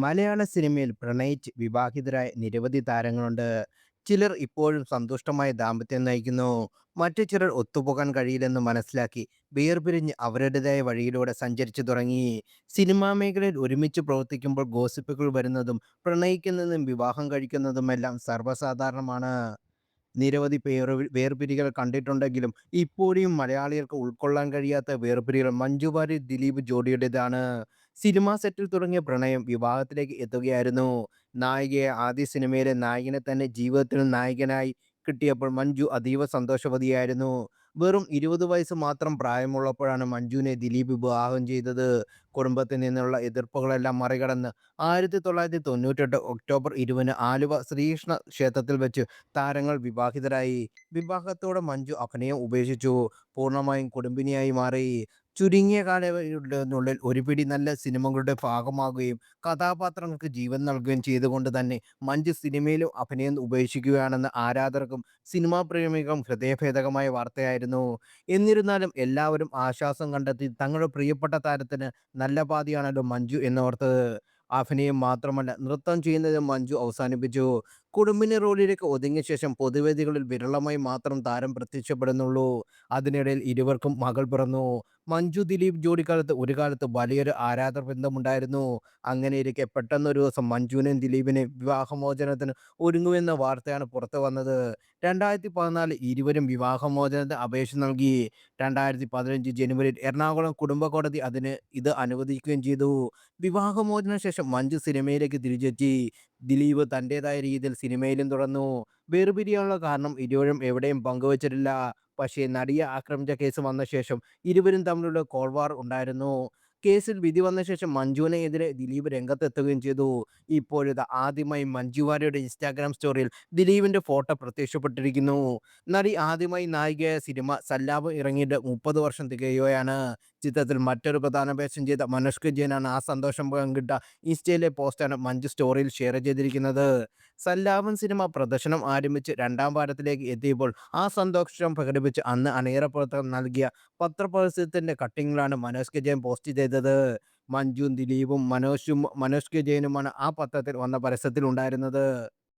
മലയാള സിനിമയിൽ പ്രണയിച്ച് വിവാഹിതരായ നിരവധി താരങ്ങളുണ്ട്. ചിലർ ഇപ്പോഴും സന്തുഷ്ടമായ ദാമ്പത്യം നയിക്കുന്നു. മറ്റു ചിലർ ഒത്തുപോകാൻ കഴിയില്ലെന്ന് മനസ്സിലാക്കി വേർപിരിഞ്ഞ് അവരുടേതായ വഴിയിലൂടെ സഞ്ചരിച്ചു തുടങ്ങി. സിനിമാ മേഖലയിൽ ഒരുമിച്ച് പ്രവർത്തിക്കുമ്പോൾ ഗോസിപ്പുകൾ വരുന്നതും പ്രണയിക്കുന്നതും വിവാഹം കഴിക്കുന്നതുമെല്ലാം സർവ്വസാധാരണമാണ്. നിരവധി വേർപിരിയൽ കണ്ടിട്ടുണ്ടെങ്കിലും ഇപ്പോഴും മലയാളികൾക്ക് ഉൾക്കൊള്ളാൻ കഴിയാത്ത വേർപിരിയൽ മഞ്ജു വാര്യർ ദിലീപ് ജോഡിയുടേതാണ്. സിനിമാ സെറ്റിൽ തുടങ്ങിയ പ്രണയം വിവാഹത്തിലേക്ക് എത്തുകയായിരുന്നു. നായികയെ ആദ്യ സിനിമയിലെ നായകനെ തന്നെ ജീവിതത്തിൽ നായകനായി കിട്ടിയപ്പോൾ മഞ്ജു അതീവ സന്തോഷവതിയായിരുന്നു. വെറും 20 വയസ്സ് മാത്രം പ്രായമുള്ളപ്പോഴാണ് മഞ്ജുവിനെ ദിലീപ് വിവാഹം ചെയ്തത്. കുടുംബത്തിൽ നിന്നുള്ള എതിർപ്പുകളെല്ലാം മറികടന്ന് 1998 ഒക്ടോബർ 20-ന് ആലുവ ശ്രീകൃഷ്ണ ക്ഷേത്രത്തിൽ വെച്ച് താരങ്ങൾ വിവാഹിതരായി. വിവാഹത്തോടെ മഞ്ജു അഭിനയം ഉപേക്ഷിച്ചു. പൂർണ്ണമായും കുടുംബിനിയായി മാറി. ചുരുങ്ങിയ കാലയളവിനുള്ളിൽ ഒരു പിടി നല്ല സിനിമകളുടെ ഭാഗമാകുകയും കഥാപാത്രങ്ങൾക്ക് ജീവൻ നൽകുകയും ചെയ്തുകൊണ്ട് തന്നെ മഞ്ജു സിനിമയിലും അഭിനയം ഉപേക്ഷിക്കുകയാണെന്ന് ആരാധകർക്കും സിനിമാ പ്രേമികൾക്കും ഹൃദയഭേദകമായ വാർത്തയായിരുന്നു. എന്നിരുന്നാലും എല്ലാവരും ആശ്വാസം കണ്ടെത്തി തങ്ങളുടെ പ്രിയപ്പെട്ട താരത്തിന് നല്ല പാതിയാണല്ലോ മഞ്ജു എന്നോർത്തത്. അഭിനയം മാത്രമല്ല നൃത്തം ചെയ്യുന്നതും മഞ്ജു അവസാനിപ്പിച്ചു. കുടുംബിനി റോളിലേക്ക് ഒതുങ്ങിയ ശേഷം പൊതുവേദികളിൽ വിരളമായി മാത്രം താരം പ്രത്യക്ഷപ്പെടുന്നുള്ളൂ. അതിനിടയിൽ ഇരുവർക്കും മകൾ പിറന്നു. മഞ്ജു ദിലീപ് ജോഡിക്കാലത്ത് ഒരു കാലത്ത് വലിയൊരു ആരാധക ബന്ധമുണ്ടായിരുന്നു. അങ്ങനെയിരിക്കെ പെട്ടെന്നൊരു ദിവസം മഞ്ജുവിനെയും ദിലീപിനെയും വിവാഹമോചനത്തിന് ഒരുങ്ങുമെന്ന വാർത്തയാണ് പുറത്തു വന്നത്. 2014 ഇരുവരും വിവാഹമോചനത്തിന് അപേക്ഷ നൽകി. 2015 ജനുവരിയിൽ എറണാകുളം കുടുംബ കോടതി ഇത് അനുവദിക്കുകയും ചെയ്തു. വിവാഹമോചന ശേഷം മഞ്ജു സിനിമയിലേക്ക് തിരിച്ചെത്തി. ദിലീപ് തന്റേതായ രീതിയിൽ സിനിമയിലും തുടർന്നു. വേർപിരിയാനുള്ള കാരണം ഇരുവരും എവിടെയും പങ്കുവച്ചിട്ടില്ല. പക്ഷേ നടിയെ ആക്രമിച്ച കേസ് വന്ന ശേഷം ഇരുവരും തമ്മിലുള്ള കോൾഡ് വാർ ഉണ്ടായിരുന്നു. കേസിൽ വിധി വന്ന ശേഷം മഞ്ജുവിനെതിരെ ദിലീപ് രംഗത്തെത്തുകയും ചെയ്തു. ഇപ്പോഴിതാ ആദ്യമായി മഞ്ജു വാര്യരുടെ ഇൻസ്റ്റാഗ്രാം സ്റ്റോറിയിൽ ദിലീപിന്റെ ഫോട്ടോ പ്രത്യക്ഷപ്പെട്ടിരിക്കുന്നു. നടി ആദ്യമായി നായികയായ സിനിമ സല്ലാപം ഇറങ്ങിയിട്ട് 30 വർഷം തികയുകയാണ്. ചിത്രത്തിൽ മറ്റൊരു പ്രധാന വേഷം ചെയ്ത മനോജ് ജെയിനാണ് ആ സന്തോഷം പങ്കിട്ട ഇൻസ്റ്റയിലെ പോസ്റ്റാണ് മഞ്ജു സ്റ്റോറിയിൽ ഷെയർ ചെയ്തിരിക്കുന്നത്. സല്ലാപം സിനിമ പ്രദർശനം ആരംഭിച്ച് രണ്ടാം വാരത്തിലേക്ക് എത്തിയപ്പോൾ ആ സന്തോഷം പ്രകടിപ്പിച്ച് അന്ന് അണിയറ പ്രവർത്തകർ നൽകിയ പത്രപരസ്യത്തിന്റെ കട്ടിങ്ങുകളാണ് മനോജ് ജെയിൻ പോസ്റ്റ് ചെയ്തത്. മഞ്ജുവും ദിലീപും മനോജ് ജെയിനുമാണ് ആ പത്രത്തിൽ വന്ന പരസ്യത്തിൽ ഉണ്ടായിരുന്നത്.